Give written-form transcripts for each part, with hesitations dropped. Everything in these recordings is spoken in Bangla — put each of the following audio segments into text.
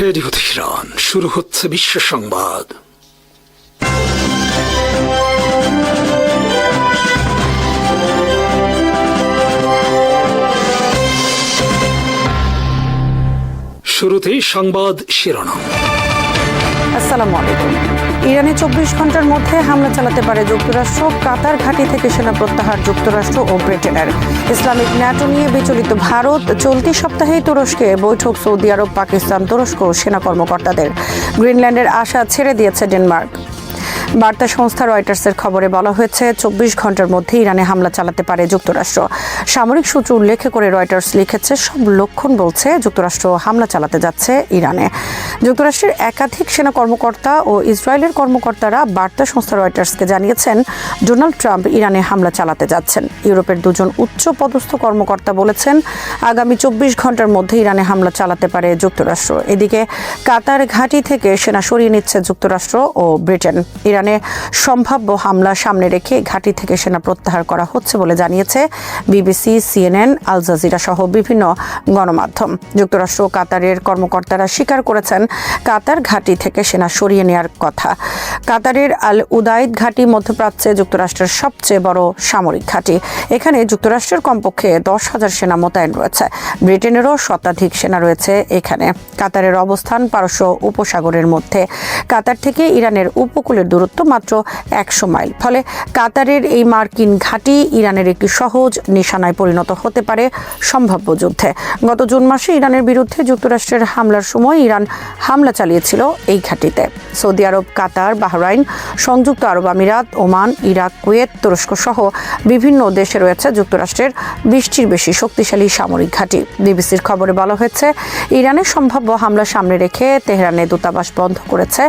রেডিও তেহরান, শুরু হচ্ছে বিশ্ব সংবাদ। শুরুতেই সংবাদ শিরোনাম। আসসালামু আলাইকুম। ইরানে 24 ঘন্টার মধ্যে হামলা চালাতে পারে যুক্তরাষ্ট্র। কাতার ঘাঁটি থেকে সেনা প্রত্যাহার যুক্তরাষ্ট্র ও ব্রিটেনের। ইসলামিক ন্যাটো নিয়ে বিচলিত ভারত। চলতি সপ্তাহেই তুরস্কে বৈঠক সৌদি আরব, পাকিস্তান, তুরস্ক সেনা কর্মকর্তাদের। গ্রিনল্যান্ডের আশা ছেড়ে দিয়েছে ডেনমার্ক। বার্তা সংস্থা রয়টার্সের খবরে বলা হয়েছে 24 ঘন্টার মধ্যে ইরানে হামলা চালাতে পারে যুক্তরাষ্ট্র। সামরিক সূত্র উল্লেখ করে রয়টার্স লিখেছে, সব লক্ষণ বলছে যুক্তরাষ্ট্র হামলা চালাতে যাচ্ছে ইরানে। যুক্তরাষ্ট্রের একাধিক সেনা কর্মকর্তা ও ইসরায়েলের কর্মকর্তারা বার্তা সংস্থা রয়টার্সকে জানিয়েছেন ডোনাল্ড ট্রাম্প ইরানে হামলা চালাতে যাচ্ছেন। ইউরোপের দুজন উচ্চ পদস্থ কর্মকর্তা বলেছেন আগামী 24 ঘন্টার মধ্যে ইরানে হামলা চালাতে পারে যুক্তরাষ্ট্র। এদিকে কাতার ঘাঁটি থেকে সেনা সরিয়ে নিচ্ছে যুক্তরাষ্ট্র ও ব্রিটেন। ইরানে সম্ভাব্য হামলা সামনে রেখে ঘাঁটি থেকে সেনা প্রত্যাহার করা হচ্ছে বলে জানিয়েছে বিবিসি, সিএনএন, আল জাজিরা সহ বিভিন্ন গণমাধ্যম। যুক্তরাষ্ট্র ও কাতারের কর্মকর্তারা স্বীকার করেছেন কাতার ঘাঁটি থেকে সেনা সরিয়ে নেওয়ার কথা। কাতারের আল উদাইদ ঘাঁটি মধ্যপ্রাচ্যে যুক্তরাষ্ট্রের সবচেয়ে বড় সামরিক ঘাঁটি। এখানে যুক্তরাষ্ট্রের কমপক্ষে 10,000 সেনা মোতায়েন রয়েছে। ব্রিটেনেরও শতাধিক সেনা রয়েছে এখানে। কাতারের অবস্থান পারস্য উপসাগরের মধ্যে। কাতার থেকে ইরানের উপকূলের দূরত্ব মাত্র 100 মাইল। ফলে কাতারের এই মার্কিন ঘাঁটি ইরানের একটি সহজ নিশানায় পরিণত হতে পারে সম্ভাব্য যুদ্ধে। গত জুন মাসে ইরানের বিরুদ্ধে যুক্তরাষ্ট্রের হামলার সময় ইরান হামলা চালিয়েছিল এই ঘাঁটিতে। সৌদি আরব, কাতার, বাহরাইন, সংযুক্ত আরব আমিরাত, ওমান, ইরাক, কুয়েত, তুরস্ক সহ বিভিন্ন দেশে রয়েছে যুক্তরাষ্ট্রের 20টির বেশি শক্তিশালী সামরিক ঘাঁটি। বিবিসির খবরে বলা হয়েছে ইরানের সম্ভাব্য হামলা সামনে রেখে তেহরানে দূতাবাস বন্ধ করেছে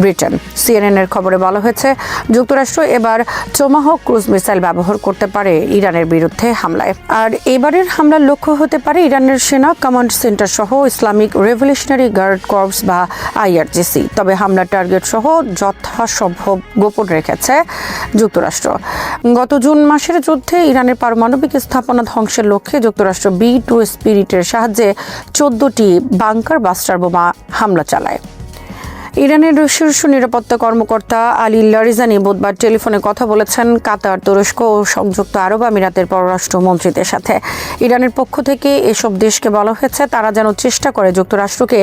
ব্রিটেন। সিএনএনের খবরে বলা হয়েছে যুক্তরাষ্ট্র এবার টোমাহক ক্রুজ মিসাইল ব্যবহার করতে পারে ইরানের বিরুদ্ধে হামলায়। আর এবারের হামলার লক্ষ্য হতে পারে ইরানের সেনা কমান্ড সেন্টার সহ ইসলামিক রেভলিউশনারি গার্ড কর্পস বা আইআরজিসি। তবে হামলার টার্গেট সহ যথাসম্ভব গোপন রেখেছে যুক্তরাষ্ট্র। গত জুন মাসের যুদ্ধে ইরানের পারমাণবিক স্থাপনা ধ্বংসের লক্ষ্যে যুক্তরাষ্ট্র B-2 স্পিরিটের সাহায্যে 14টি বাংকার বাস্টার বোমা হামলা চালায়। ইরানের শীর্ষ নিরাপত্তা কর্মকর্তা আলী লারিজানি বুধবার টেলিফোনে কথা বলেছেন কাতার, তুরস্ক ও সংযুক্ত আরব আমিরাতের পররাষ্ট্রমন্ত্রীদের সাথে। ইরানের পক্ষ থেকে এসব দেশকে বলা হয়েছে তারা যেন চেষ্টা করে যুক্তরাষ্ট্রকে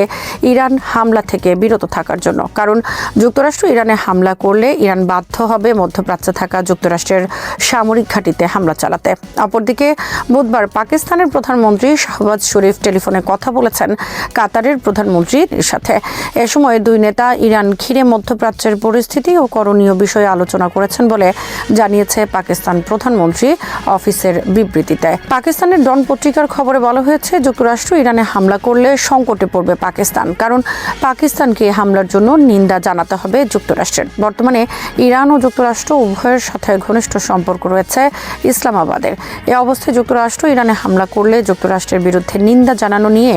ইরান হামলা থেকে বিরত থাকার জন্য। কারণ যুক্তরাষ্ট্র ইরানে হামলা করলে ইরান বাধ্য হবে মধ্যপ্রাচ্যে থাকা যুক্তরাষ্ট্রের সামরিক ঘাঁটিতে হামলা চালাতে। অপরদিকে বুধবার পাকিস্তানের প্রধানমন্ত্রী শাহবাজ শরীফ টেলিফোনে কথা বলেছেন কাতারের প্রধানমন্ত্রীর সাথে। এ সময় দুই নেতা ইরান ঘিরে মধ্যপ্রাচ্যের পরিস্থিতি ও করণীয় বিষয়ে আলোচনা করেছেন বলে জানিয়েছে পাকিস্তান প্রধানমন্ত্রী অফিসের বিবৃতিতে। পাকিস্তানের ডন পত্রিকার খবরে বলা হয়েছে যুক্তরাষ্ট্র ইরানে হামলা করলে সংকটে পড়বে পাকিস্তান। কারণ পাকিস্তানকে হামলার জন্য নিন্দা জানাতে হবে যুক্তরাষ্ট্রের। বর্তমানে ইরান ও যুক্তরাষ্ট্র উভয়ের সাথে ঘনিষ্ঠ সম্পর্ক রয়েছে ইসলামাবাদের। এ অবস্থায় যুক্তরাষ্ট্র ইরানে হামলা করলে যুক্তরাষ্ট্রের বিরুদ্ধে নিন্দা জানানো নিয়ে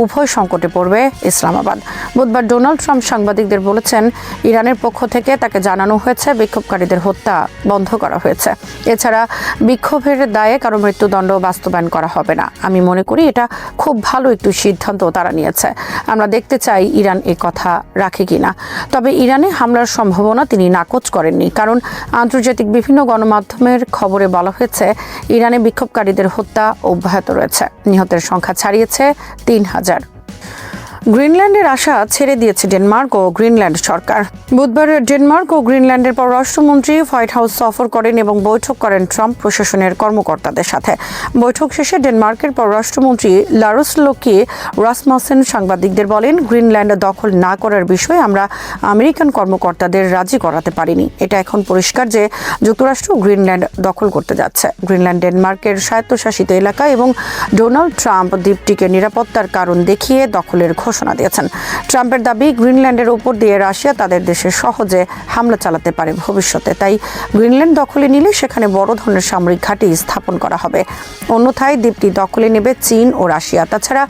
উভয় সংকটে পড়বে ইসলামাবাদ। বুধবার ডোনাল্ড ট্রাম্প সাংবাদিকদের বলেছেন ইরানের পক্ষ থেকে তাকে জানানো হয়েছে বিক্ষোভকারীদের হত্যা বন্ধ করা হয়েছে। এছাড়া বিক্ষোভের দায়ে কারো মৃত্যুদণ্ড বাস্তবায়ন করা হবে না। আমি মনে করি এটা খুব ভালো একটু সিদ্ধান্ত তারা নিয়েছে। আমরা দেখতে চাই ইরান এই কথা রাখে কিনা। তবে ইরানে হামলার সম্ভাবনা তিনি নাকচ করেননি। কারণ আন্তর্জাতিক বিভিন্ন গণমাধ্যমের খবরে বলা হয়েছে ইরানে বিক্ষোভকারীদের হত্যা অব্যাহত রয়েছে। নিহতের সংখ্যা ছাড়িয়েছে 3,000। গ্রিনল্যান্ডের আশা ছেড়ে দিয়েছে ডেনমার্ক ও গ্রিনল্যান্ড সরকার। বুধবার ডেনমার্ক ও গ্রিনল্যান্ডের পররাষ্ট্রমন্ত্রী হোয়াইট হাউস সফর করেন এবং বৈঠক করেন ট্রাম্প প্রশাসনের কর্মকর্তাদের সাথে। বৈঠক শেষে ডেনমার্কের পররাষ্ট্রমন্ত্রী লারস লোকি রাসমসেন সাংবাদিকদের বলেন, গ্রিনল্যান্ড দখল না করার বিষয়ে আমরা আমেরিকান কর্মকর্তাদের রাজি করাতে পারিনি। এটা এখন পরিষ্কার যে যুক্তরাষ্ট্র গ্রিনল্যান্ড দখল করতে যাচ্ছে। গ্রিনল্যান্ড ডেনমার্কের স্বায়ত্তশাসিত এলাকা এবং ডোনাল্ড ট্রাম্প দ্বীপটিকে নিরাপত্তার কারণ দেখিয়ে দখলের ঘোষণা দিয়েছেন। ট্রাম্পের দাবি গ্রিনল্যান্ডের উপর দিয়ে রাশিয়া তাদের দেশে সহজে হামলা চালাতে পারে ভবিষ্যতে। তাই গ্রিনল্যান্ড দখলে নিলে সেখানে বড় ধরনের সামরিক ঘাঁটি স্থাপন করা হবে। অন্যথায় দ্বীপটি দখলে নেবে চীন ও রাশিয়া। তাছাড়া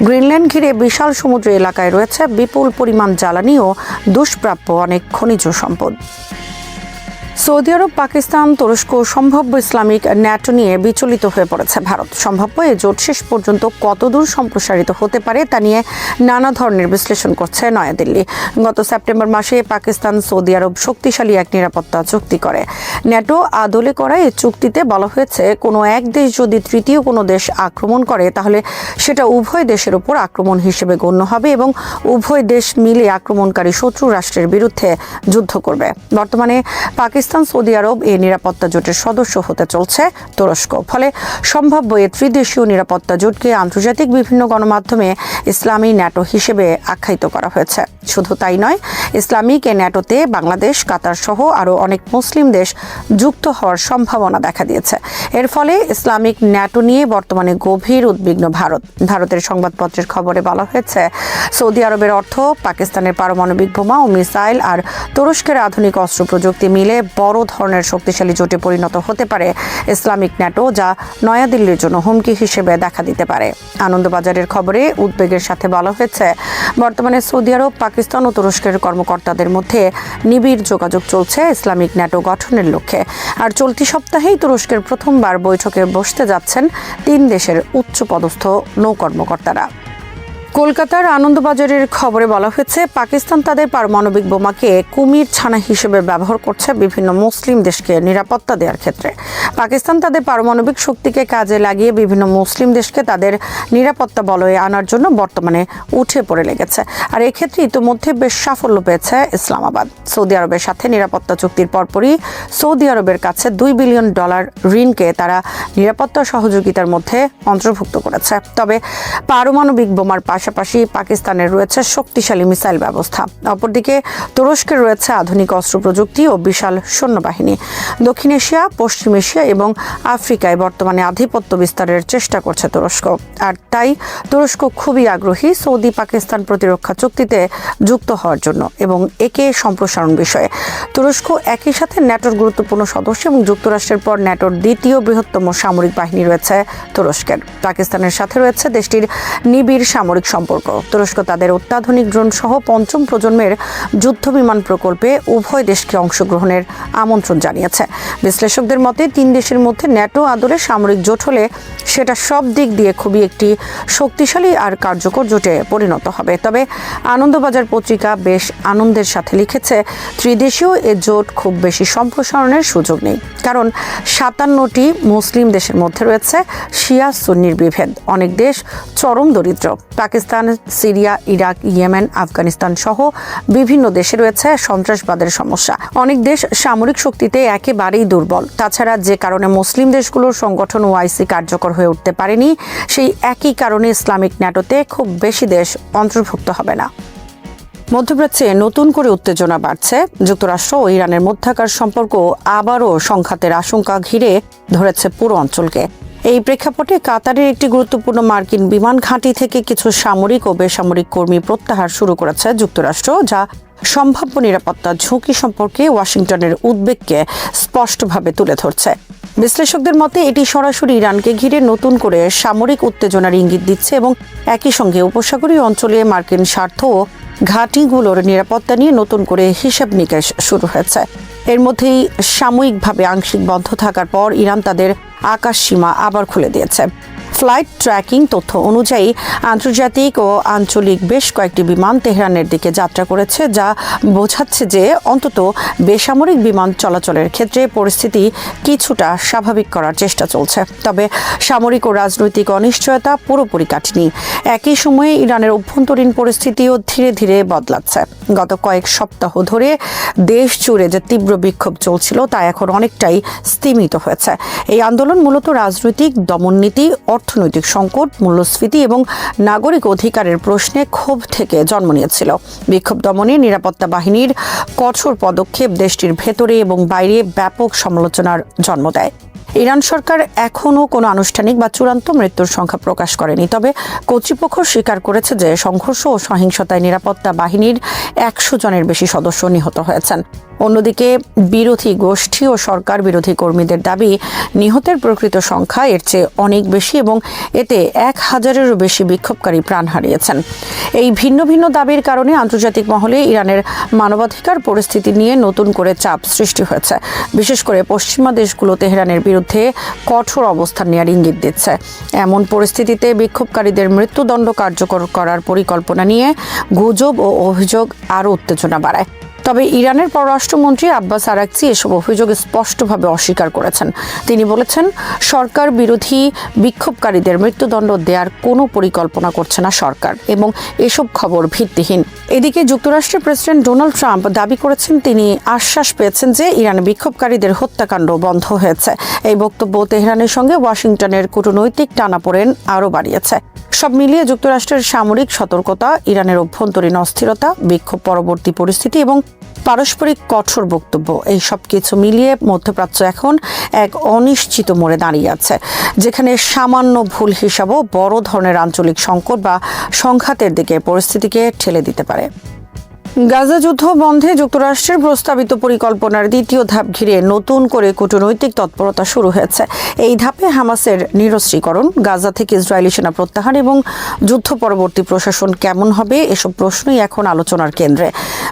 গ্রিনল্যান্ড ঘিরে বিশাল সমুদ্র এলাকায় রয়েছে বিপুল পরিমাণ জ্বালানি ও দুষ্প্রাপ্য অনেক খনিজ সম্পদ। সৌদি আরব, পাকিস্তান, তুরস্ক সম্ভাব্য ইসলামিক ন্যাটো নিয়ে বিচলিত হয়ে পড়েছে ভারত। সম্ভাব্য এই জোট শেষ পর্যন্ত কতদূর সম্প্রসারিত হতে পারে তা নিয়ে নানা ধরনের বিশ্লেষণ করছে নয়াদিল্লি। গত সেপ্টেম্বর মাসে পাকিস্তান সৌদি আরব শক্তিশালী এক নিরাপত্তা চুক্তি করে। ন্যাটো আদলে করা এই চুক্তিতে বলা হয়েছে, কোনো এক দেশ যদি তৃতীয় কোনো দেশ আক্রমণ করে তাহলে সেটা উভয় দেশের উপর আক্রমণ হিসেবে গণ্য হবে এবং উভয় দেশ মিলে আক্রমণকারী শত্রু রাষ্ট্রের বিরুদ্ধে যুদ্ধ করবে। বর্তমানে পাকিস্তান, সৌদি আরব এই নিরাপত্তা জোটের সদস্য হতে চলছে তুরস্ক। ফলে সম্ভাব্য এই ত্রিদেশীয় নিরাপত্তা জোটকে আন্তর্জাতিক বিভিন্ন গণমাধ্যমে ইসলামী ন্যাটো হিসেবে আখ্যায়িত করা হয়েছে। শুধু তাই নয়, ইসলামিক এই ন্যাটোতে বাংলাদেশ, কাতার সহ আরও অনেক মুসলিম দেশ যুক্ত হওয়ার সম্ভাবনা দেখা দিয়েছে। এর ফলে ইসলামিক ন্যাটো নিয়ে বর্তমানে গভীর উদ্বিগ্ন ভারত। ভারতের সংবাদপত্রের খবরে বলা হয়েছে, সৌদি আরবের অর্থ পাকিস্তানের পারমাণবিক বোমা ও মিসাইল আর তুরস্কের আধুনিক অস্ত্র প্রযুক্তি মিলে বড় ধরনের শক্তিশালী জোটে পরিণত হতে পারে ইসলামিক ন্যাটো, যা নয়াদিল্লির জন্য হুমকি হিসেবে দেখা দিতে পারে। আনন্দবাজারের খবরে উদ্বেগের সাথে বলা হয়েছে, বর্তমানে সৌদি আরব, পাকিস্তান ও তুরস্কের কর্মকর্তাদের মধ্যে নিবিড় যোগাযোগ চলছে ইসলামিক ন্যাটো গঠনের লক্ষ্যে। আর চলতি সপ্তাহেই তুরস্কের প্রথমবার বৈঠকে বসতে যাচ্ছেন 3 দেশের উচ্চপদস্থ নৌ কর্মকর্তারা। কলকাতার আনন্দবাজারের খবরে বলা হয়েছে, পাকিস্তান তাদের পারমাণবিক বোমাকে কুমির ছানা হিসেবে ব্যবহার করছে বিভিন্ন মুসলিম দেশকে নিরাপত্তা দেওয়ার ক্ষেত্রে। পাকিস্তান তাদের পারমাণবিক শক্তিকে কাজে লাগিয়ে বিভিন্ন মুসলিম দেশকে তাদের নিরাপত্তা বলয়ে আনার জন্য বর্তমানে উঠে পড়ে লেগেছে। আর এক্ষেত্রে ইতিমধ্যে বেশ সাফল্য পেয়েছে ইসলামাবাদ। সৌদি আরবের সাথে নিরাপত্তা চুক্তির পরপরই সৌদি আরবের কাছে $2 বিলিয়ন ঋণকে তারা নিরাপত্তা সহযোগিতার মধ্যে অন্তর্ভুক্ত করেছে। তবে পারমাণবিক বোমার পাশাপাশি পাকিস্তানের রয়েছে শক্তিশালী মিসাইল ব্যবস্থা। অপরদিকে তুরস্কের রয়েছে আধুনিক অস্ত্র প্রযুক্তি ও বিশাল সৈন্যবাহিনী। দক্ষিণ এশিয়া, পশ্চিম এশিয়া এবং আফ্রিকায় বর্তমানে আধিপত্য বিস্তারের চেষ্টা করছে তুরস্ক। আর তাই তুরস্ক খুবই আগ্রহী সৌদি পাকিস্তান প্রতিরক্ষা চুক্তিতে যুক্ত হওয়ার জন্য এবং একে সম্প্রসারণ বিষয়ে। তুরস্ক একই সাথে ন্যাটোর গুরুত্বপূর্ণ সদস্য এবং যুক্তরাষ্ট্রের পর ন্যাটোর দ্বিতীয় বৃহত্তম সামরিক বাহিনী রয়েছে তুরস্কের। পাকিস্তানের সাথে রয়েছে দেশটির নিবিড় সামরিক সম্পর্ক। তুরস্ক তাদের অত্যাধুনিক ড্রোন সহ 5ম প্রজন্মের যুদ্ধ বিমান প্রকল্পে উভয় দেশকে অংশগ্রহণের আমন্ত্রণ জানিয়েছে। বিশ্লেষকদের মতে 3 দেশের মধ্যে ন্যাটো আদলে সামরিক জোট হলে সেটা সব দিক দিয়ে খুবই একটি শক্তিশালী আর কার্যকর জোটে পরিণত হবে। তবে আনন্দবাজার পত্রিকা বেশ আনন্দের সাথে লিখেছে, ত্রিদেশীয় এ জোট খুব বেশি সম্প্রসারণের সুযোগ নেই, কারণ 57টি মুসলিম দেশের মধ্যে রয়েছে শিয়া সুন্নির বিভেদ। অনেক দেশ চরম দরিদ্র। Pakistan, Syria, Iraq, Yemen, Afghanistan সহ বিভিন্ন দেশে রয়েছে সন্ত্রাসবাদের সমস্যা। অনেক দেশ সামরিক শক্তিতে একেবারেই দুর্বল। তাছাড়া যে কারণে মুসলিম দেশগুলোর সংগঠন ওআইসি কার্যকর হয়ে উঠতে পারেনি, সেই একই কারণে ইসলামিক ন্যাটোতে খুব বেশি দেশ অন্তর্ভুক্ত হবে না। মধ্যপ্রাচ্যে নতুন করে উত্তেজনা বাড়ছে। যুক্তরাষ্ট্র ও ইরানের মধ্যকার সম্পর্ক আবারও সংঘাতের আশঙ্কা ঘিরে ধরেছে পুরো অঞ্চলকে। এই প্রেক্ষাপটে কাতারের একটি গুরুত্বপূর্ণ মার্কিন বিমান ঘাঁটি থেকে কিছু সামরিক ও বেসামরিক কর্মী প্রত্যাহার শুরু করেছে যুক্তরাষ্ট্র, যা সম্ভাব্য নিরাপত্তা ঝুঁকি সম্পর্কে ওয়াশিংটনের উদ্বেগকে স্পষ্টভাবে তুলে ধরছে। বিশ্লেষকদের মতে এটি সরাসরি ইরানকে ঘিরে নতুন করে সামরিক উত্তেজনার ইঙ্গিত দিচ্ছে এবং একই সঙ্গে উপসাগরীয় অঞ্চলে মার্কিন স্বার্থ ও ঘাঁটিগুলোর নিরাপত্তা নিয়ে নতুন করে হিসাব নিকেশ শুরু হয়েছে। এর মধ্যেই সাময়িকভাবে আংশিক বন্ধ থাকার পর ইরান তাদের আকাশ সীমা আবার খুলে দিয়েছে। ফ্লাইট ট্র্যাকিং তথ্য অনুযায়ী আন্তর্জাতিক ও আঞ্চলিক বেশ কয়েকটি বিমান তেহরানের দিকে যাত্রা করেছে, যা বোঝাচ্ছে যে অন্তত বেসামরিক বিমান চলাচলের ক্ষেত্রে পরিস্থিতি কিছুটা স্বাভাবিক করার চেষ্টা চলছে। তবে সামরিক ও রাজনৈতিক অনিশ্চয়তা পুরোপুরি কাটেনি। একই সময়ে ইরানের অভ্যন্তরীণ পরিস্থিতিও ধীরে ধীরে বদলাচ্ছে। গত কয়েক সপ্তাহ ধরে দেশ জুড়ে যে তীব্র বিক্ষোভ চলছিল তা এখন অনেকটাই স্তিমিত হয়েছে। এই আন্দোলন মূলত রাজনৈতিক দমননীতি, অর্থনৈতিক সংকট, মূল্যস্ফীতি এবং নাগরিক অধিকারের প্রশ্নে ক্ষোভ থেকে জন্ম নিয়েছিল। বিক্ষোভ দমনে নিরাপত্তা বাহিনীর কঠোর পদক্ষেপ দেশটির ভেতরে এবং বাইরে ব্যাপক সমালোচনার জন্ম দেয়। ইরান সরকার এখনও কোনো আনুষ্ঠানিক বা চূড়ান্ত মৃত্যুর সংখ্যা প্রকাশ করেনি, তবে কর্তৃপক্ষ স্বীকার করেছে যে সংঘর্ষ ও সহিংসতায় নিরাপত্তা বাহিনীর 100 জনের বেশি সদস্য নিহত হয়েছেন। অন্যদিকে বিরোধী গোষ্ঠী ও সরকার বিরোধী কর্মীদের দাবি নিহতের প্রকৃত সংখ্যা এর চেয়ে অনেক বেশি এবং এতে 1000-এরও বেশি বিক্ষোভকারী প্রাণ হারিয়েছেন। এই ভিন্ন ভিন্ন দাবির কারণে আন্তর্জাতিক মহলে ইরানের মানবাধিকার পরিস্থিতি নিয়ে নতুন করে চাপ সৃষ্টি হয়েছে। বিশেষ করে পশ্চিমা দেশগুলো তেহরানের বিরুদ্ধে কঠোর অবস্থান নেওয়ার ইঙ্গিত দিচ্ছে। এমন পরিস্থিতিতে বিক্ষোভকারীদের মৃত্যুদণ্ড কার্যকর করার পরিকল্পনা নিয়ে গুজব ও অভিযোগ আরও উত্তেজনা বাড়ায়। তবে ইরানের পররাষ্ট্রমন্ত্রী আব্বাস আরাকচি এসব অভিযোগ স্পষ্টভাবে অস্বীকার করেছেন। তিনি বলেছেন, সরকার বিরোধী বিক্ষোভকারীদের মৃত্যুদণ্ড দেওয়ার কোনো পরিকল্পনা করছে না সরকার এবং এসব খবর ভিত্তিহীন। এদিকে যুক্তরাষ্ট্রের প্রেসিডেন্ট ডোনাল্ড ট্রাম্প দাবি করেছেন তিনি আশ্বাস পেয়েছেন যে ইরানে বিক্ষোভকারীদের হত্যাকাণ্ড বন্ধ হয়েছে। এই বক্তব্য তেহরানের সঙ্গে ওয়াশিংটনের কূটনৈতিক টানাপোড়েন আরও বাড়িয়েছে। সব মিলিয়ে যুক্তরাষ্ট্রের সামরিক সতর্কতা, ইরানের অভ্যন্তরীণ অস্থিরতা, বিক্ষোভ পরবর্তী পরিস্থিতি এবং পারস্পরিক কঠোর বক্তব্য, এই সব কিছু মিলিয়ে মধ্যপ্রাচ্য এখন এক অনিশ্চিত মোড়ে দাঁড়িয়ে আছে, যেখানে সামান্য ভুল হিসাবও বড় ধরনের আঞ্চলিক সংকট বা সংঘাতের দিকে পরিস্থিতিকে ঠেলে দিতে পারে। গাজা যুদ্ধ বন্ধে যুক্তরাষ্ট্রের প্রস্তাবিত পরিকল্পনার দ্বিতীয় ধাপ ঘিরে নতুন করে কূটনৈতিক তৎপরতা শুরু হয়েছে। এই ধাপে হামাসের নিরস্ত্রীকরণ, গাজা থেকে ইসরায়েলি সেনা প্রত্যাহার এবং যুদ্ধ পরবর্তী প্রশাসন কেমন হবে, এসব প্রশ্নই এখন আলোচনার কেন্দ্রে।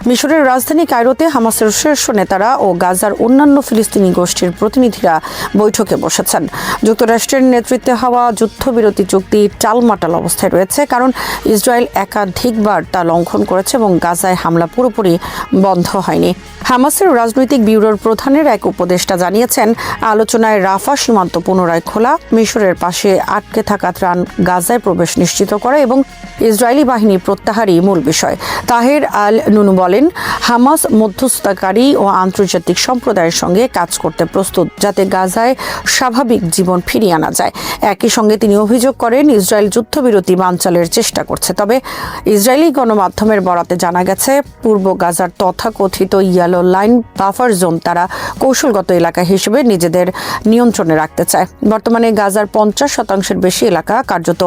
মিশরের রাজধানী কায়রোতে হামাসের শীর্ষ নেতারা ও গাজার অন্যান্য ফিলিস্তিনি গোষ্ঠীর প্রতিনিধিরা বৈঠকে বসেছেন। যুক্তরাষ্ট্রের নেতৃত্বে হওয়া যুদ্ধবিরতি চুক্তি টালমাটাল অবস্থায় রয়েছে, কারণ ইসরায়েল একাধিকবার তা লঙ্ঘন করেছে এবং গাজায় হামলা পুরোপুরি বন্ধ হয়নি। হামাসের রাজনৈতিক ব্যুরোর প্রধানের এক উপদেষ্টা জানিয়েছেন, আলোচনায় রাফা সীমান্ত পুনরায় খোলা, মিশরের পাশে আটকে থাকা ত্রাণ গাজায় প্রবেশ নিশ্চিত করা এবং ইসরায়েলি বাহিনী প্রত্যাহারই মূল বিষয়। তাহের আল নুনু বলেন, হামাস মধ্যস্থতাকারী ও আন্তর্জাতিক সম্প্রদায়ের সঙ্গে কাজ করতে প্রস্তুত, যাতে গাজায় স্বাভাবিক জীবন ফিরিয়ে আনা যায়। একই সঙ্গে তিনি অভিযোগ করেন, ইসরায়েল যুদ্ধবিরতি বানচালের চেষ্টা করছে। তবে ইসরায়েলি গণমাধ্যমের বরাতে জানা গেছে, পূর্ব গাজার তথাকথিত ইয়েলো লাইন বাফার জোন তারা কৌশলগত এলাকা হিসেবে নিজেদের নিয়ন্ত্রণে রাখতে চায়। বর্তমানে গাজার 50% বেশি এলাকা কার্যত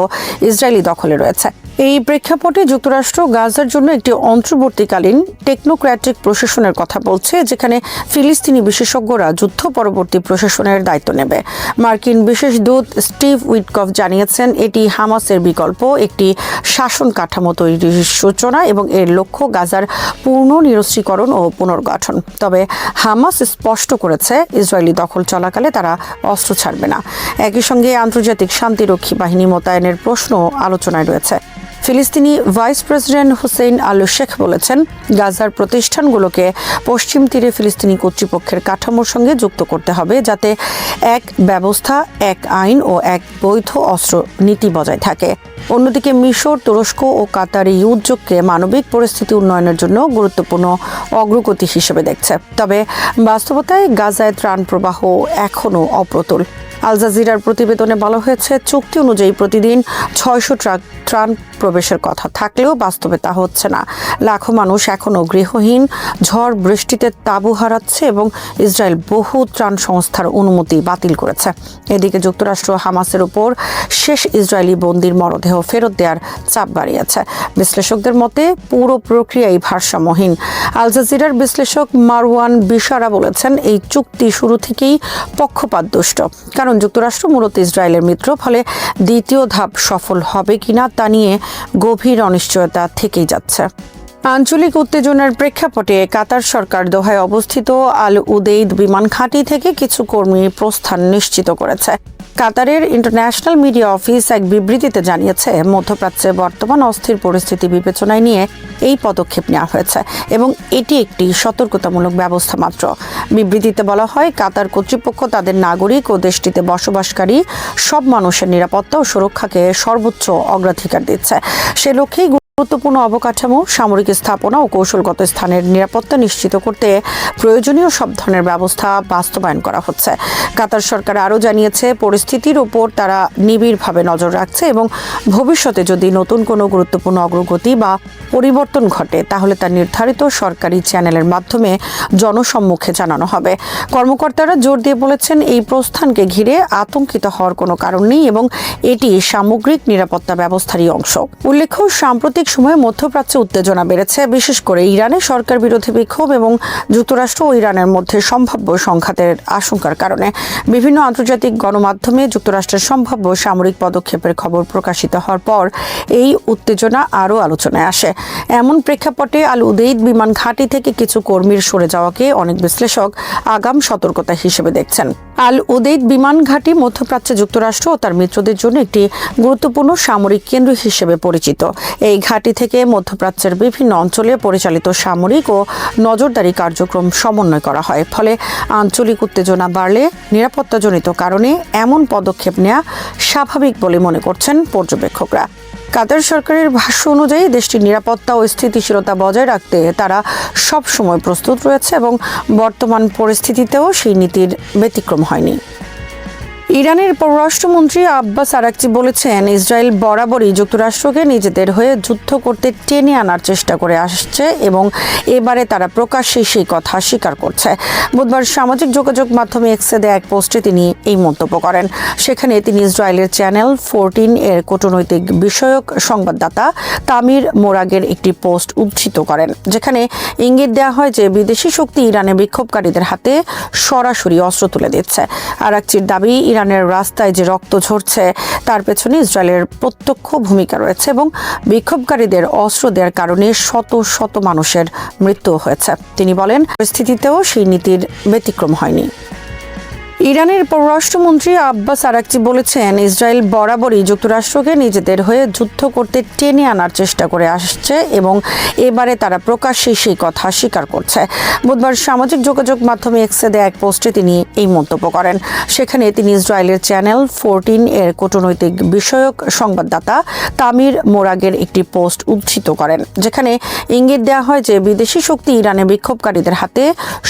ইসরায়েলি দখলে রয়েছে। এই প্রেক্ষাপটে যুক্তরাষ্ট্র গাজার জন্য একটি অন্তর্বর্তীকালীন টেকনোক্র্যাটিক প্রশাসনের কথা বলছে, যেখানে ফিলিস্তিনি বিশেষজ্ঞরা যুদ্ধ পরবর্তী প্রশাসনের দায়িত্ব নেবে। মার্কিন বিশেষ দূত স্টিভ উইটকফ জানিয়েছেন, এটি হামাসের বিকল্প একটি শাসন কাঠামো তৈরির সূচনা এবং এর লক্ষ্য গাজার পূর্ণ নিরস্ত্রীকরণ ও পুনর্গঠন। তবে হামাস স্পষ্ট করেছে, ইসরায়েলি দখল চলাকালে তারা অস্ত্র ছাড়বে না। একই সঙ্গে আন্তর্জাতিক শান্তিরক্ষী বাহিনী মোতায়েনের প্রশ্ন আলোচনায় রয়েছে। ফিলিস্তিনি ভাইস প্রেসিডেন্ট হুসেইন আল শেখ বলেছেন, গাজার প্রতিষ্ঠানগুলোকে পশ্চিম তীরে ফিলিস্তিনি কর্তৃপক্ষের কাঠামোর সঙ্গে যুক্ত করতে হবে, যাতে এক ব্যবস্থা, এক আইন ও এক বৈধ অস্ত্র নীতি বজায় থাকে। অন্যদিকে মিশর, তুরস্ক ও কাতার এই উদ্যোগকে মানবিক পরিস্থিতি উন্নয়নের জন্য গুরুত্বপূর্ণ অগ্রগতি হিসেবে দেখছে। তবে বাস্তবতায় গাজায় ত্রাণ প্রবাহ এখনও অপ্রতুল। আল জাজিরার প্রতিবেদনে বলা হয়েছে, চুক্তি অনুযায়ী প্রতিদিন 600 ট্রাক ত্রাণ প্রবেশের কথা থাকলেও বাস্তবে তা হচ্ছে না। লাখো মানুষ এখনও গৃহহীন, ঝড় বৃষ্টিতে তাঁবু হারাচ্ছে এবং ইসরায়েল বহু ত্রাণ সংস্থার অনুমতি বাতিল করেছে। এদিকে যুক্তরাষ্ট্র হামাসের উপর শেষ ইসরায়েলি বন্দির মরদেহ ফেরত দেওয়ার চাপ বাড়িয়েছে। বিশ্লেষকদের মতে পুরো প্রক্রিয়াই ভারসাম্যহীন। আল জাজিরার বিশ্লেষক মারওয়ান বিশারা বলেছেন, এই চুক্তি শুরু থেকেই পক্ষপাতদুষ্ট, কারণ যুক্তরাষ্ট্র মূলত ইসরায়েলের মিত্র। ফলে দ্বিতীয় ধাপ সফল হবে কিনা তা নিয়ে গভীর অনিশ্চয়তা থেকেই যাচ্ছে। আঞ্চলিক উত্তেজনার প্রেক্ষাপটে কাতার সরকার দোহায় অবস্থিত আল উদেইদ বিমান ঘাঁটি থেকে কিছু কর্মী প্রস্থান নিশ্চিত করেছে। কাতারের ইন্টারন্যাশনাল মিডিয়া অফিস এক বিবৃতিতে জানিয়েছে, মধ্যপ্রাচ্যে বর্তমান অস্থির পরিস্থিতি বিবেচনায় নিয়ে এই পদক্ষেপ নেওয়া হয়েছে এবং এটি একটি সতর্কতামূলক ব্যবস্থা মাত্র। বিবৃতিতে বলা হয়, কাতার কর্তৃপক্ষ তাদের নাগরিক ও দেশটিতে বসবাসকারী সব মানুষের নিরাপত্তা ও সুরক্ষাকে সর্বোচ্চ অগ্রাধিকার দিচ্ছে। সে লক্ষ্যেই গুরুত্বপূর্ণ অবকাঠামো, সামরিক স্থাপনা ও কৌশলগত স্থানের নিরাপত্তা নিশ্চিত করতে প্রয়োজনীয় সব ধরনের ব্যবস্থা বাস্তবায়ন করা হচ্ছে। কাতার সরকার আরও জানিয়েছে, পরিস্থিতির উপর তারা নিবিড়ভাবে নজর রাখছে এবং ভবিষ্যতে যদি নতুন কোনো গুরুত্বপূর্ণ অগ্রগতি বা পরিবর্তন ঘটে তাহলে তা নির্ধারিত সরকারি চ্যানেলের মাধ্যমে জনসম্মুখে জানানো হবে। কর্মকর্তারা জোর দিয়ে বলেছেন, এই প্রস্থানকে ঘিরে আতঙ্কিত হওয়ার কোনো কারণ নেই এবং এটি সামগ্রিক নিরাপত্তা ব্যবস্থারই অংশ। উল্লেখ্য, সাম্প্রতিক সময়ে মধ্যপ্রাচ্যে উত্তেজনা বেড়েছে, বিশেষ করে ইরানে সরকার বিরোধী বিক্ষোভ এবং যুক্তরাষ্ট্র ও ইরানের মধ্যে সম্ভাব্য সংঘাতের আশঙ্কার কারণে বিভিন্ন আন্তর্জাতিক গণমাধ্যমে যুক্তরাষ্ট্রের সম্ভাব্য সামরিক পদক্ষেপের খবর প্রকাশিত হওয়ার পর এই উত্তেজনা আরও আলোচনায় আসে। এমন প্রেক্ষাপটে আল উদেইদ বিমান ঘাঁটি থেকে কিছু কর্মীর সরে যাওয়াকে অনেক বিশ্লেষক আগাম সতর্কতা হিসেবে দেখছেন। আল উদেইদ বিমান ঘাঁটি মধ্যপ্রাচ্যে যুক্তরাষ্ট্র ও তার মিত্রদের জন্য একটি গুরুত্বপূর্ণ সামরিক কেন্দ্র হিসেবে পরিচিত। এই ঘাঁটি থেকে মধ্যপ্রাচ্যের বিভিন্ন অঞ্চলে পরিচালিত সামরিক ও নজরদারি কার্যক্রম সমন্বয় করা হয়। ফলে আঞ্চলিক উত্তেজনা বাড়লে নিরাপত্তাজনিত কারণে এমন পদক্ষেপ নেওয়া স্বাভাবিক বলে মনে করছেন পর্যবেক্ষকরা। কাতার সরকারের ভাষ্য অনুযায়ী দেশটির নিরাপত্তা ও স্থিতিশীলতা বজায় রাখতে তারা সব সময় প্রস্তুত রয়েছে এবং বর্তমান পরিস্থিতিতেও সেই নীতির ব্যতিক্রম হয়নি। ইরানের পররাষ্ট্রমন্ত্রী আব্বাস আরাকচি বলেছেন, ইসরায়েল বরাবরই যুক্তরাষ্ট্রকে নিজেদের হয়ে যুদ্ধ করতে টেনে আনার চেষ্টা করে আসছে এবং এবারে তারা প্রকাশ্যে সেই কথা স্বীকার করছে। বুধবার সামাজিক যোগাযোগ মাধ্যমে এক্সে দেয়া এক পোস্টে তিনি এই মন্তব্য করেন। সেখানে তিনি ইসরায়েলের চ্যানেল 14 এর কূটনৈতিক বিষয়ক সংবাদদাতা তামির মোরাগের একটি পোস্ট উদ্ধৃত করেন, যেখানে ইঙ্গিত দেওয়া হয় যে বিদেশি শক্তি ইরানে বিক্ষোভকারীদের হাতে সরাসরি অস্ত্র তুলে দিচ্ছে। আরাকচির দাবি, ইরানের রাস্তায় যে রক্ত ঝরছে তার পেছনে ইসরায়েলের প্রত্যক্ষ ভূমিকা রয়েছে এবং বিক্ষোভকারীদের অস্ত্র দেওয়ার কারণে শত শত মানুষের মৃত্যু হয়েছে। তিনি বলেন, পরিস্থিতিতেও সেই নীতির ব্যতিক্রম হয়নি। ইরানের পররাষ্ট্রমন্ত্রী আব্বাস আরাকচি বলেছেন, ইসরায়েল বরাবরই যুক্তরাষ্ট্রকে নিজেদের হয়ে যুদ্ধ করতে টেনে আনার চেষ্টা করে আসছে এবং এবারে তারা প্রকাশ্যে সেই কথা স্বীকার করছে। বুধবার সামাজিক যোগাযোগ মাধ্যমে এক্সে দেয়া এক পোস্টে তিনি এই মন্তব্য করেন। সেখানে তিনি ইসরায়েলের চ্যানেল 14 এর কূটনৈতিক বিষয়ক সংবাদদাতা তামির মোরাগের একটি পোস্ট উদ্ধৃত করেন, যেখানে ইঙ্গিত দেওয়া হয় যে বিদেশি শক্তি ইরানে বিক্ষোভকারীদের হাতে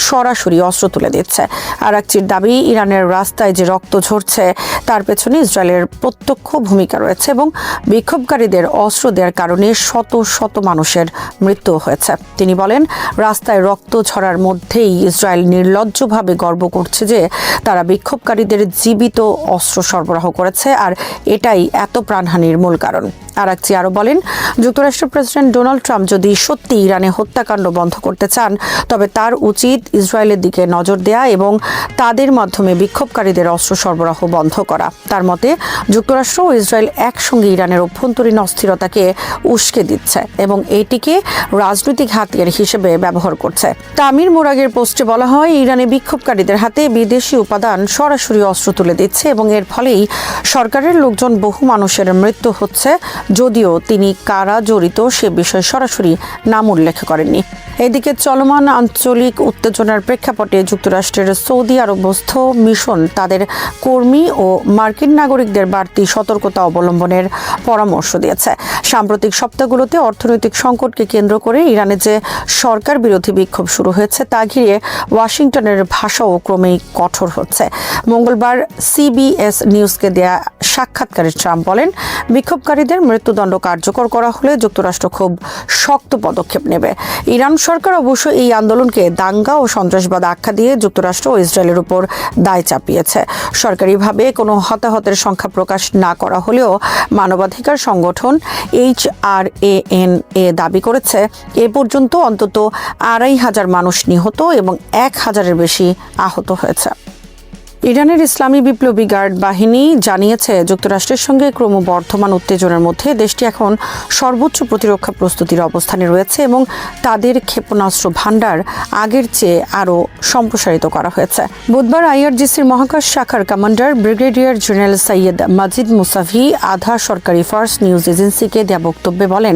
সরাসরি অস্ত্র তুলে দিচ্ছে। আরাকচির দাবি, ইরানের রাস্তায় যে রক্ত ঝরছে তার পেছনে ইসরায়েলের প্রত্যক্ষ ভূমিকা রয়েছে এবং বিক্ষোভকারীদের অস্ত্র দেওয়ার কারণে শত শত মানুষের মৃত্যু হয়েছে। তিনি বলেন, রাস্তায় রক্ত ঝরার মধ্যেই ইসরায়েল নির্লজ্জভাবে গর্ব করছে যে তারা বিক্ষোভকারীদের জীবিত অস্ত্র সরবরাহ করেছে, আর এটাই এত প্রাণহানির মূল কারণ। আরাকচি আরও বলেন, যুক্তরাষ্ট্রের প্রেসিডেন্ট ডোনাল্ড ট্রাম্প যদি সত্যি ইরানে হত্যাকাণ্ড বন্ধ করতে চান তবে তার উচিত ইসরায়েলের দিকে নজর দেয়া এবং তাদের মাধ্যমে বিক্ষোভকারীদের অস্ত্র সরবরাহ বন্ধ করা। তার মতে, যুক্তরাষ্ট্র ও ইসরায়েল একসঙ্গে ইরানের অভ্যন্তরীণ অস্থিরতাকে উস্কে দিচ্ছে এবং এটিকে রাজনৈতিক হাতিয়ার হিসেবে ব্যবহার করছে। তামির মোরাগের পোস্টে বলা হয়, ইরানে বিক্ষোভকারীদের হাতে বিদেশি উপাদান সরাসরি অস্ত্র তুলে দিচ্ছে এবং এর ফলেই সরকারের লোকজন বহু মানুষের মৃত্যু হচ্ছে, যদিও তিনি কারা জড়িত সে বিষয়ে সরাসরি নাম উল্লেখ করেননি। এদিকে চলমান আঞ্চলিক উত্তেজনার প্রেক্ষাপটে যুক্তরাষ্ট্রের সৌদি আরবস্থ মিশন তাদের কর্মী ও মার্কিন নাগরিকদের বাড়তি সতর্কতা অবলম্বনের পরামর্শ দিয়েছে। সাম্প্রতিক সপ্তাহগুলোতে অর্থনৈতিক সংকটকে কেন্দ্র করে ইরানে যে সরকার বিরোধী বিক্ষোভ শুরু হয়েছে তা ঘিরে ওয়াশিংটনের ভাষাও ক্রমেই কঠোর হচ্ছে। মঙ্গলবার সিবিএস নিউজকে দেয়া সাক্ষাৎকারে ট্রাম্প বলেন, বিক্ষোভকারীদের মৃত্যুদণ্ড কার্যকর করা হলে যুক্তরাষ্ট্র খুব শক্ত পদক্ষেপ নেবে। ইরান সরকার অবশ্য এই আন্দোলনকে দাঙ্গা ও সন্ত্রাসবাদ আখ্যা দিয়ে যুক্তরাষ্ট্র ও ইসরায়েলের উপর দায় চাপিয়েছে। সরকারিভাবে কোনো হতাহতের সংখ্যা প্রকাশ না করা হলেও মানবাধিকার সংগঠন HRANA দাবি করেছে এ পর্যন্ত অন্তত ২৫০০ মানুষ নিহত এবং ১,০০০-এর বেশি আহত হয়েছে। ইরানের ইসলামী বিপ্লবী গার্ড বাহিনী জানিয়েছে, যুক্তরাষ্ট্রের সঙ্গে ক্রমবর্ধমান উত্তেজনার মধ্যে দেশটি এখন সর্বোচ্চ প্রতিরক্ষা প্রস্তুতির অবস্থানে রয়েছে এবং তাদের ক্ষেপণাস্ত্র ভান্ডার আগের চেয়ে আরও সম্প্রসারিত করা হয়েছে। বুধবার IRGCর মহাকাশ শাখার কমান্ডার ব্রিগেডিয়ার জেনারেল সৈয়দ মাজিদ মুসাভি আধা সরকারি ফার্স্ট নিউজ এজেন্সিকে দেয়া বক্তব্যে বলেন,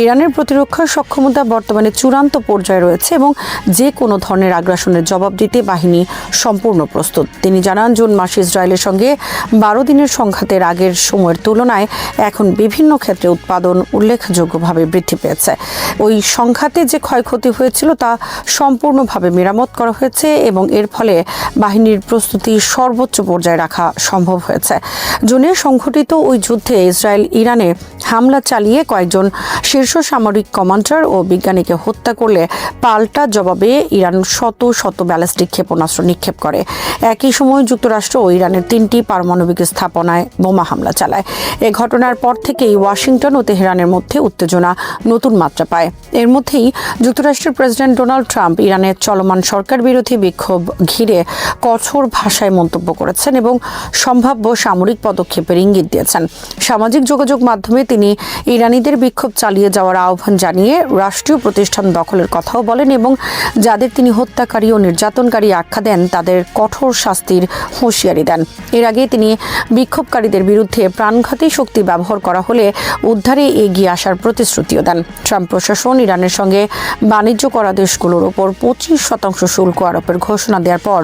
ইরানের প্রতিরক্ষা সক্ষমতা বর্তমানে চূড়ান্ত পর্যায়ে রয়েছে এবং যে কোনো ধরনের আগ্রাসনের জবাব দিতে বাহিনী সম্পূর্ণ প্রস্তুত। তিনি তিনি জানান, জুন মাসে ইসরায়েলের সঙ্গে 12 দিনের সংঘাতের আগের সময়ের তুলনায় এখন বিভিন্ন ক্ষেত্রে উৎপাদন উল্লেখযোগ্যভাবে বৃদ্ধি পেয়েছে। ওই সংঘাতে যে ক্ষয়ক্ষতি হয়েছিল তা সম্পূর্ণভাবে মেরামত করা হয়েছে এবং এর ফলে বাহিনীর প্রস্তুতি সর্বোচ্চ পর্যায়ে রাখা সম্ভব হয়েছে। জুনে সংঘটিত ওই যুদ্ধে ইসরায়েল ইরানে হামলা চালিয়ে কয়েকজন শীর্ষ সামরিক কমান্ডার ও বিজ্ঞানীকে হত্যা করলে পাল্টা জবাবে ইরান শত শত ব্যালিস্টিক ক্ষেপণাস্ত্র নিক্ষেপ করে। একই সময় যুক্তরাষ্ট্র ও ইরানের 3টি পারমাণবিক স্থাপনায় বোমা হামলা চালায়। এ ঘটনার পর থেকেই ওয়াশিংটন ও তেহরানের মধ্যে উত্তেজনা নতুন মাত্রা পায়। এর মধ্যেই যুক্তরাষ্ট্রের প্রেসিডেন্ট ডোনাল্ড ট্রাম্প ইরানের চলমান সরকার বিরোধী বিক্ষোভ ঘিরে কঠোর ভাষায় মন্তব্য করেছেন এবং সম্ভাব্য সামরিক পদক্ষেপের ইঙ্গিত দিয়েছেন। সামাজিক যোগাযোগ মাধ্যমে তিনি ইরানিদের বিক্ষোভ চালিয়ে যাওয়ার আহ্বান জানিয়ে রাষ্ট্রীয় প্রতিষ্ঠান দখলের কথাও বলেন এবং যাদের তিনি হত্যাকারী ও নির্যাতনকারী আখ্যা দেন তাদের কঠোর শাস্তির হুঁশিয়ারি দেন। এর আগে তিনি বিক্ষোভকারীদের বিরুদ্ধে প্রাণঘাতী শক্তি ব্যবহার করা হলে উদ্ধারে এগিয়ে আসার প্রতিশ্রুতিও দেন। ট্রাম্প প্রশাসন ইরানের সঙ্গে বাণিজ্য করা দেশগুলোর ওপর 25% শুল্ক আরোপের ঘোষণা দেওয়ার পর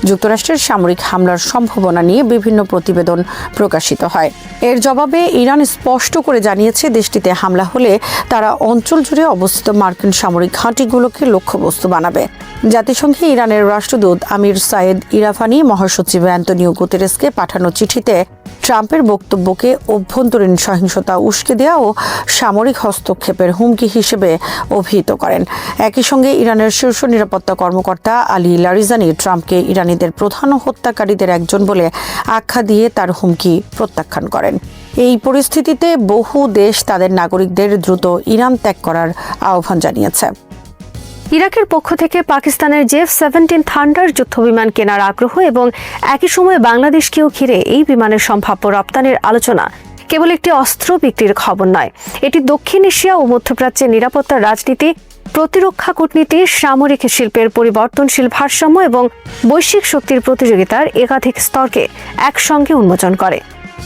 যুক্তরাষ্ট্রের সামরিক হামলার সম্ভাবনা নিয়ে বিভিন্ন প্রতিবেদন প্রকাশিত হয়। এর জবাবে ইরান স্পষ্ট করে জানিয়েছে, দেশটিতে হামলা হলে তারা অঞ্চল জুড়ে অবস্থিত মার্কিন সামরিক ঘাঁটিগুলোকে লক্ষ্যবস্তু বানাবে। জাতিসংঘে ইরানের রাষ্ট্রদূত আমির সায়েদ ইরাফানি মহাসচিব অ্যান্তনিও গুতেরেসকে পাঠানো চিঠিতে ট্রাম্পের বক্তব্যকে অভ্যন্তরীণ সহিংসতা উস্কে দেওয়া ও সামরিক হস্তক্ষেপের হুমকি হিসেবে অভিহিত করেন। একই সঙ্গে ইরানের শীর্ষ নিরাপত্তা কর্মকর্তা আলী লারিজানি ট্রাম্পকে ইরানিদের প্রধান হত্যাকারীদের একজন বলে আখ্যা দিয়ে তার হুমকি প্রত্যাখ্যান করেন। এই পরিস্থিতিতে বহু দেশ তাদের নাগরিকদের দ্রুত ইরান ত্যাগ করার আহ্বান জানিয়েছে। ইরাকের পক্ষ থেকে পাকিস্তানের F-17 থান্ডার যুদ্ধবিমান কেনার আগ্রহ এবং একই সময়ে বাংলাদেশকেও ঘিরে এই বিমানের সম্ভাব্য রপ্তানির আলোচনা কেবল একটি অস্ত্র বিক্রির খবর নয়, এটি দক্ষিণ এশিয়া ও মধ্যপ্রাচ্যের নিরাপত্তার রাজনীতি, প্রতিরক্ষা কূটনীতি, সামরিক শিল্পের পরিবর্তনশীল ভারসাম্য এবং বৈশ্বিক শক্তির প্রতিযোগিতার একাধিক স্তরকে একসঙ্গে উন্মোচন করে।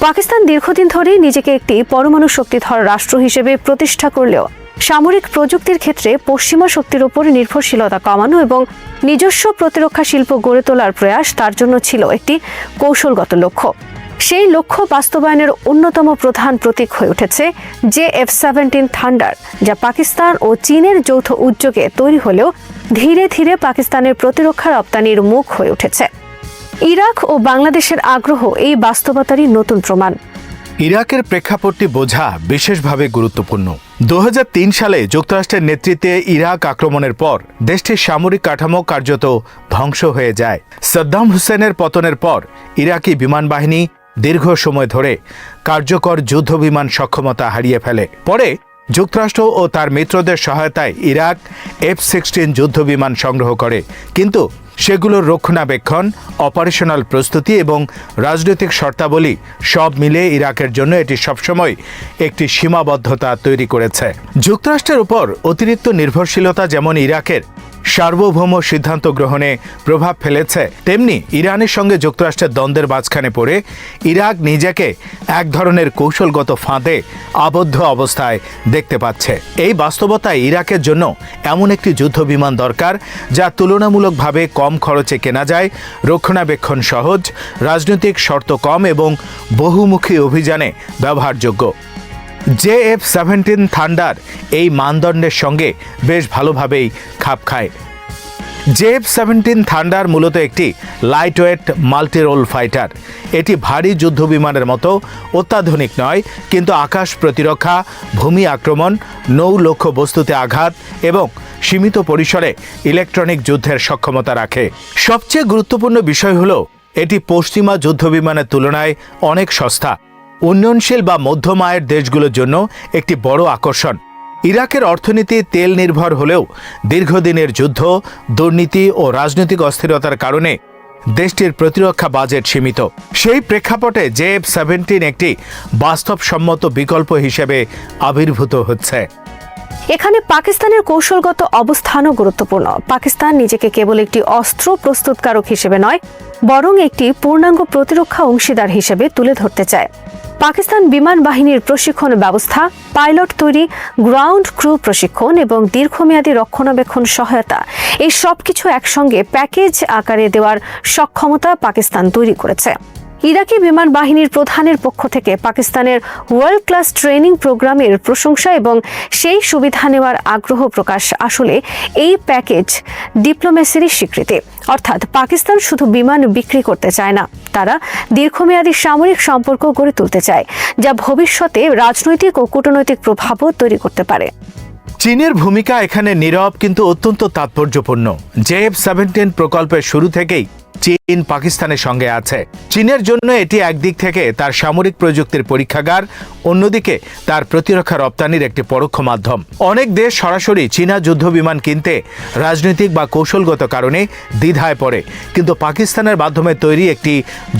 পাকিস্তান দীর্ঘদিন ধরেই নিজেকে একটি পরমাণু শক্তিধর রাষ্ট্র হিসেবে প্রতিষ্ঠা করলেও সামরিক প্রযুক্তির ক্ষেত্রে পশ্চিমা শক্তির উপর নির্ভরশীলতা কমানো এবং নিজস্ব প্রতিরক্ষা শিল্প গড়ে তোলার প্রয়াস তার জন্য ছিল একটি কৌশলগত লক্ষ্য। সেই লক্ষ্য বাস্তবায়নের অন্যতম প্রধান প্রতীক হয়ে উঠেছে F-17 থান্ডার, যা পাকিস্তান ও চীনের যৌথ উদ্যোগে তৈরি হলেও ধীরে ধীরে পাকিস্তানের প্রতিরক্ষা রপ্তানির মুখ হয়ে উঠেছে। ইরাক ও বাংলাদেশের আগ্রহ এই বাস্তবতারই নতুন প্রমাণ। ইরাকের প্রেক্ষাপটটি বোঝা বিশেষভাবে গুরুত্বপূর্ণ। 2003 সালে যুক্তরাষ্ট্রের নেতৃত্বে ইরাক আক্রমণের পর দেশটির সামরিক কাঠামো কার্যত ধ্বংস হয়ে যায়। সাদ্দাম হুসেনের পতনের পর ইরাকি বিমান বাহিনী দীর্ঘ সময় ধরে কার্যকর যুদ্ধবিমান সক্ষমতা হারিয়ে ফেলে। পরে যুক্তরাষ্ট্র ও তার মিত্রদের সহায়তায় ইরাক F-16 যুদ্ধবিমান সংগ্রহ করে, কিন্তু সেগুলোর রক্ষণাবেক্ষণ, অপারেশনাল প্রস্তুতি এবং রাজনৈতিক শর্তাবলী সব মিলে ইরাকের জন্য এটি সবসময় একটি সীমাবদ্ধতা তৈরি করেছে। যুক্তরাষ্ট্রের উপর অতিরিক্ত নির্ভরশীলতা যেমন ইরাকের সার্বভৌম সিদ্ধান্ত গ্রহণে প্রভাব ফেলেছে, তেমনি ইরানের সঙ্গে যুক্তরাষ্ট্রের দ্বন্দ্বের মাঝখানে পড়ে ইরাক নিজেকে এক ধরনের কৌশলগত ফাঁদে আবদ্ধ অবস্থায় দেখতে পাচ্ছে। এই বাস্তবতায় ইরাকের জন্য এমন একটি যুদ্ধবিমান দরকার যা তুলনামূলকভাবে কম খরচে কেনা যায়, রক্ষণাবেক্ষণ সহজ, রাজনৈতিক শর্ত কম এবং বহুমুখী অভিযানে ব্যবহারযোগ্য। F-17 থান্ডার এই মানদণ্ডের সঙ্গে বেশ ভালোভাবেই খাপ খায়। F-17 থান্ডার মূলত একটি লাইটওয়েট মাল্টিরোল ফাইটার। এটি ভারী যুদ্ধবিমানের মতো অত্যাধুনিক নয়, কিন্তু আকাশ প্রতিরক্ষা, ভূমি আক্রমণ, নৌ লক্ষ্য বস্তুতে আঘাত এবং সীমিত পরিসরে ইলেকট্রনিক যুদ্ধের সক্ষমতা রাখে। সবচেয়ে গুরুত্বপূর্ণ বিষয় হল এটি পশ্চিমা যুদ্ধবিমানের তুলনায় অনেক সস্তা। উন্নয়নশীল বা মধ্যম আয়ের দেশগুলোর জন্য একটি বড় আকর্ষণ। ইরাকের অর্থনীতি তেল নির্ভর হলেও দীর্ঘদিনের যুদ্ধ, দুর্নীতি ও রাজনৈতিক অস্থিরতার কারণে দেশটির প্রতিরক্ষা বাজেট সীমিত। সেই প্রেক্ষাপটে F-17 একটি বাস্তবসম্মত বিকল্প হিসেবে আবির্ভূত হচ্ছে। এখানে পাকিস্তানের কৌশলগত অবস্থানও গুরুত্বপূর্ণ। পাকিস্তান নিজেকে কেবল একটি অস্ত্র প্রস্তুতকারক হিসেবে নয়, বরং একটি পূর্ণাঙ্গ প্রতিরক্ষা অংশীদার হিসেবে তুলে ধরতে চায়। পাকিস্তান বিমান বাহিনীর প্রশিক্ষণ ব্যবস্থা, পাইলট তৈরি, গ্রাউন্ড ক্রু প্রশিক্ষণ এবং দীর্ঘমেয়াদী রক্ষণাবেক্ষণ সহায়তা, এই সবকিছু একসঙ্গে প্যাকেজ আকারে দেওয়ার সক্ষমতা পাকিস্তান তৈরি করেছে। ইরাকি বিমান বাহিনীর প্রধানের পক্ষ থেকে পাকিস্তানের ওয়ার্ল্ড ক্লাস ট্রেনিং প্রোগ্রামের প্রশংসা এবং সেই সুবিধা নেওয়ার আগ্রহ প্রকাশ আসলে এই প্যাকেজ ডিপ্লোমেসির স্বীকৃতি। অর্থাৎ পাকিস্তান শুধু বিমান বিক্রি করতে চায় না, তারা দীর্ঘমেয়াদী সামরিক সম্পর্ক গড়ে তুলতে চায়, যা ভবিষ্যতে রাজনৈতিক ও কূটনৈতিক প্রভাবও তৈরি করতে পারে। চীনের ভূমিকা এখানে নীরব কিন্তু অত্যন্ত তাৎপর্যপূর্ণ। JF-17 প্রকল্পের শুরু থেকেই চীন পাকিস্তানের সঙ্গে আছে। চীনের জন্য এটি একদিক থেকে তার সামরিক প্রযুক্তির পরীক্ষাগার, অন্যদিকে তার প্রতিরক্ষা রপ্তানির একটি পরোক্ষ মাধ্যম। অনেক দেশ সরাসরি চীনা যুদ্ধবিমান কিনতে রাজনৈতিক বা কৌশলগত কারণে দ্বিধায় পড়ে, কিন্তু পাকিস্তানের মাধ্যমে তৈরি একটি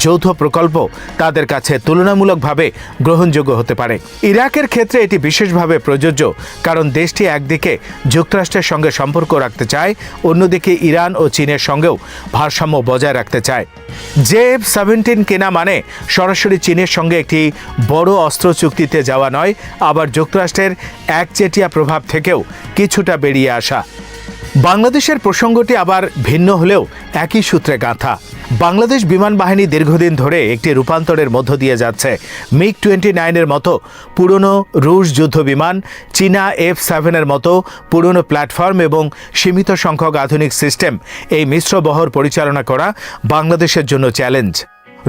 যৌথ প্রকল্প তাদের কাছে তুলনামূলকভাবে গ্রহণযোগ্য হতে পারে। ইরাকের ক্ষেত্রে এটি বিশেষভাবে প্রযোজ্য, কারণ দেশটি একদিকে যুক্তরাষ্ট্রের সঙ্গে সম্পর্ক রাখতে চায়, অন্যদিকে ইরান ও চীনের সঙ্গেও ভারসাম্য বজায় রাখতে চায়। JF-17 কেনা মানে সরাসরি চীনের সঙ্গে একটি বড় অস্ত্র চুক্তিতে যাওয়া নয়, আবার যুক্তরাষ্ট্রের একচেটিয়া প্রভাব থেকেও কিছুটা বেরিয়ে আসা। বাংলাদেশের প্রসঙ্গটি আবার ভিন্ন হলেও একই সূত্রে গাঁথা। বাংলাদেশ বিমান বাহিনী দীর্ঘদিন ধরে একটি রূপান্তরের মধ্য দিয়ে যাচ্ছে। MiG-29 মতো পুরনো রুশ যুদ্ধ বিমান, চীনা F-7 মতো পুরনো প্ল্যাটফর্ম এবং সীমিত সংখ্যক আধুনিক সিস্টেম, এই মিশ্র বহর পরিচালনা করা বাংলাদেশের জন্য চ্যালেঞ্জ।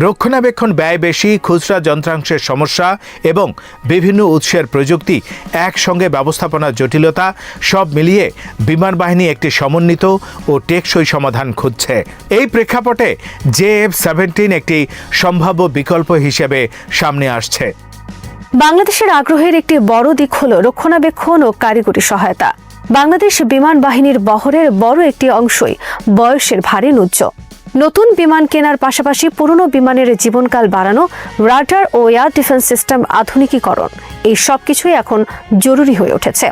রক্ষণাবেক্ষণ ব্যয় বেশি, খুচরা যন্ত্রাংশের সমস্যা এবং বিভিন্ন উৎসের প্রযুক্তি, একসঙ্গে ব্যবস্থাপনার জটিলতা, সব মিলিয়ে বিমান বাহিনী একটি সমন্বিত ও টেকসই সমাধান খুঁজছে। এই প্রেক্ষাপটে JF-17 একটি সম্ভাব্য বিকল্প হিসেবে সামনে আসছে। বাংলাদেশের আগ্রহের একটি বড় দিক হল রক্ষণাবেক্ষণ ও কারিগরি সহায়তা। বাংলাদেশ বিমান বাহিনীর বহরের বড় একটি অংশই বয়সের ভারে ন্যূজ্য। নতুন বিমান কেনার পাশাপাশি পুরনো বিমানের জীবনকাল বাড়ানো, রাডার ও এয়ার ডিফেন্স সিস্টেম আধুনিকীকরণ, এই সব কিছুই এখন জরুরি হয়ে উঠেছে।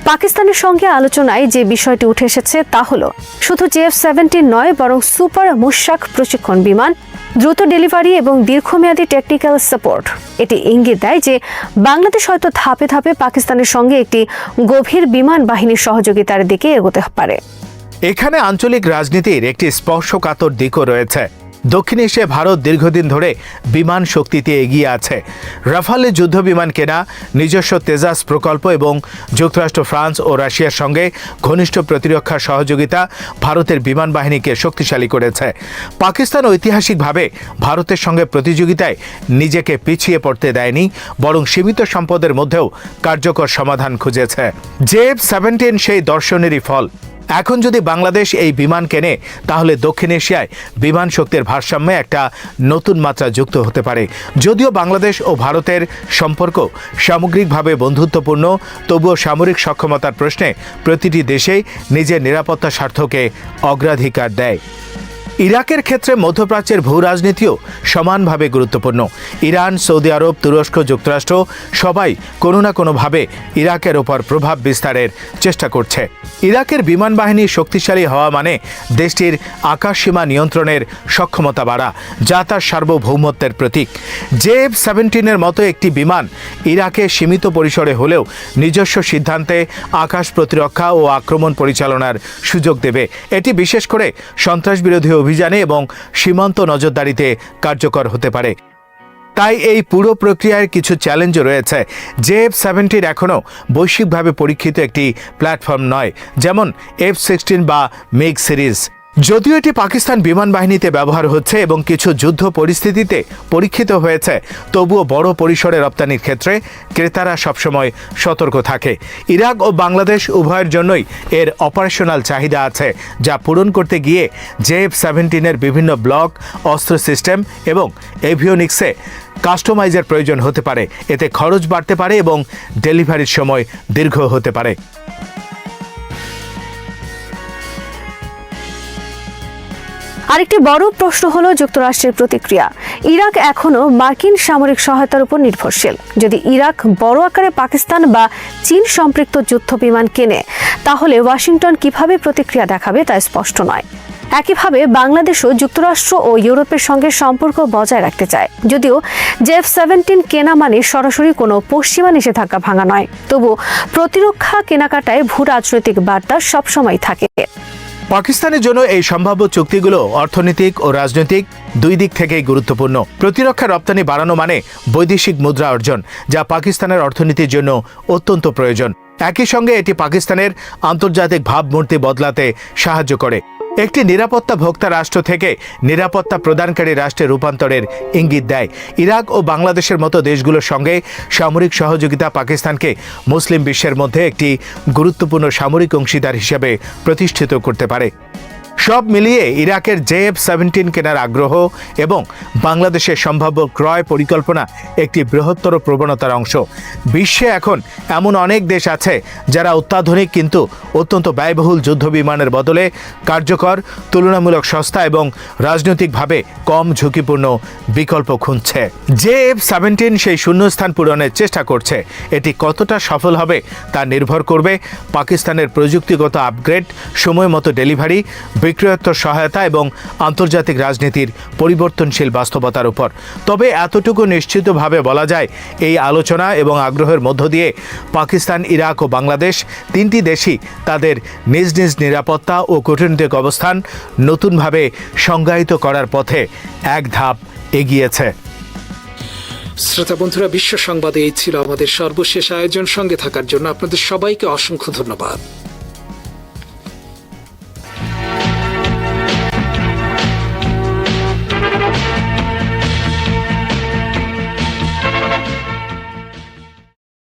পাকিস্তানের সঙ্গে আলোচনায় যে বিষয়টি উঠে এসেছে তা হল শুধু JF-17 নয়, বরং সুপার মুশাক প্রশিক্ষণ বিমান, দ্রুত ডেলিভারি এবং দীর্ঘমেয়াদী টেকনিক্যাল সাপোর্ট। এটি ইঙ্গিত দেয় যে বাংলাদেশ হয়তো ধাপে ধাপে পাকিস্তানের সঙ্গে একটি গভীর বিমান বাহিনীর সহযোগিতার দিকে এগোতে পারে। এখানে আঞ্চলিক রাজনীতির একটি স্পর্শকাতর দিকও রয়েছে। দক্ষিণ এশিয়ায় ভারত দীর্ঘদিন ধরে বিমান শক্তিতে এগিয়ে আছে। রাফালে যুদ্ধ বিমান কেনা, নিজস্ব তেজাস প্রকল্প এবং যুক্তরাষ্ট্র, ফ্রান্স ও রাশিয়ার সঙ্গে ঘনিষ্ঠ প্রতিরক্ষা সহযোগিতা ভারতের বিমান বাহিনীকে শক্তিশালী করেছে। পাকিস্তান ঐতিহাসিকভাবে ভারতের সঙ্গে প্রতিযোগিতায় নিজেকে পিছিয়ে পড়তে দেয়নি, বরং সীমিত সম্পদের মধ্যেও কার্যকর সমাধান খুঁজেছে। JF-17 সেই দর্শনেরই ফল। এখন যদি বাংলাদেশ এই বিমান কেনে, তাহলে দক্ষিণ এশিয়ায় বিমান শক্তির ভারসাম্যে একটা নতুন মাত্রা যুক্ত হতে পারে। যদিও বাংলাদেশ ও ভারতের সম্পর্ক সামগ্রিকভাবে বন্ধুত্বপূর্ণ, তবুও সামরিক সক্ষমতার প্রশ্নে প্রতিটি দেশেই নিজের নিরাপত্তা স্বার্থকে অগ্রাধিকার দেয়। ইরাকের ক্ষেত্রে মধ্যপ্রাচ্যের ভূ রাজনীতিও সমানভাবে গুরুত্বপূর্ণ। ইরান, সৌদি আরব, তুরস্ক, যুক্তরাষ্ট্র সবাই কোনো না কোনোভাবে ইরাকের ওপর প্রভাব বিস্তারের চেষ্টা করছে। ইরাকের বিমান বাহিনী শক্তিশালী হওয়া মানে দেশটির আকাশসীমা নিয়ন্ত্রণের সক্ষমতা বাড়া, যা তার সার্বভৌমত্বের প্রতীক। JF-17 মতো একটি বিমান ইরাকে সীমিত পরিসরে হলেও নিজস্ব সিদ্ধান্তে আকাশ প্রতিরক্ষা ও আক্রমণ পরিচালনার সুযোগ দেবে। এটি বিশেষ করে সন্ত্রাস বিরোধী অভিযানে এবং সীমান্ত নজরদারিতে কার্যকর হতে পারে। তাই এই পুরো প্রক্রিয়ায় কিছু চ্যালেঞ্জও রয়েছে। JF-17 এখনও বৈশ্বিকভাবে পরীক্ষিত একটি প্ল্যাটফর্ম নয়, যেমন F-16 বা MiG সিরিজ। যদিও এটি পাকিস্তান বিমান বাহিনীতে ব্যবহার হচ্ছে এবং কিছু যুদ্ধ পরিস্থিতিতে পরীক্ষিত হয়েছে, তবুও বড় পরিসরে রপ্তানির ক্ষেত্রে ক্রেতারা সবসময় সতর্ক থাকে। ইরাক ও বাংলাদেশ উভয়ের জন্যই এর অপারেশনাল চাহিদা আছে, যা পূরণ করতে গিয়ে JF-17 বিভিন্ন ব্লক, অস্ত্র সিস্টেম এবং এভিওনিক্সে কাস্টমাইজের প্রয়োজন হতে পারে। এতে খরচ বাড়তে পারে এবং ডেলিভারির সময় দীর্ঘ হতে পারে। আরেকটি বড় প্রশ্ন হলো যুক্তরাষ্ট্রের প্রতিক্রিয়া। ইরাক এখনো মার্কিন সামরিক সহায়তার উপর নির্ভরশীল। যদি ইরাক বড় আকারে পাকিস্তান বা চীন সম্পৃক্ত যুদ্ধ বিমান কেনে, তাহলে ওয়াশিংটন কিভাবে প্রতিক্রিয়া দেখাবে তা স্পষ্ট নয়। একইভাবে বাংলাদেশও যুক্তরাষ্ট্র ও ইউরোপের সঙ্গে সম্পর্ক বজায় রাখতে চায়। যদিও F-17 কেনা মানে সরাসরি কোনো পশ্চিমা নিষেধাজ্ঞা ভাঙা নয়, তবু প্রতিরক্ষা কেনাকাটায় ভূ রাজনৈতিক বার্তা সবসময় থাকে। পাকিস্তানের জন্য এই সম্ভাব্য চুক্তিগুলো অর্থনৈতিক ও রাজনৈতিক দুই দিক থেকেই গুরুত্বপূর্ণ। প্রতিরক্ষা রপ্তানি বাড়ানো মানে বৈদেশিক মুদ্রা অর্জন, যা পাকিস্তানের অর্থনীতির জন্য অত্যন্ত প্রয়োজন। একই সঙ্গে এটি পাকিস্তানের আন্তর্জাতিক ভাবমূর্তি বদলাতে সাহায্য করে। একটি নিরাপত্তা ভোক্তা রাষ্ট্র থেকে নিরাপত্তা প্রদানকারী রাষ্ট্রে রূপান্তরের ইঙ্গিত দেয়। ইরাক ও বাংলাদেশের মতো দেশগুলোর সঙ্গে সামরিক সহযোগিতা পাকিস্তানকে মুসলিম বিশ্বের মধ্যে একটি গুরুত্বপূর্ণ সামরিক অংশীদার হিসেবে প্রতিষ্ঠিত করতে পারে। সব মিলিয়ে ইরাকের F-17 কেনার আগ্রহ এবং বাংলাদেশের সম্ভাব্য ক্রয় পরিকল্পনা একটি বৃহত্তর প্রবণতার অংশ। বিশ্বে এখন এমন অনেক দেশ আছে যারা অত্যাধুনিক কিন্তু অত্যন্ত ব্যয়বহুল যুদ্ধবিমানের বদলে কার্যকর, তুলনামূলক সস্তা এবং রাজনৈতিকভাবে কম ঝুঁকিপূর্ণ বিকল্প খুঁজছে। F-17 সেই শূন্যস্থান পূরণের চেষ্টা করছে। এটি কতটা সফল হবে তা নির্ভর করবে পাকিস্তানের প্রযুক্তিগত আপগ্রেড, সময় মতো ডেলিভারি, বিক্রয়োত্তর সহায়তা এবং আন্তর্জাতিক রাজনীতির পরিবর্তনশীল বাস্তবতার উপর। তবে এতটুকু নিশ্চিতভাবে বলা যায়, এই আলোচনা এবং আগ্রহের মধ্য দিয়ে পাকিস্তান, ইরাক ও বাংলাদেশ তিনটি দেশই তাদের নিজ নিজ নিরাপত্তা ও কূটনৈতিক অবস্থান নতুনভাবে সংজ্ঞায়িত করার পথে এক ধাপ এগিয়েছে। শ্রোতা বন্ধুরা, বিশ্ব সংবাদে এই ছিল আমাদের সর্বশেষ আয়োজন। সঙ্গে থাকার জন্য আপনাদের সবাইকে অসংখ্য ধন্যবাদ।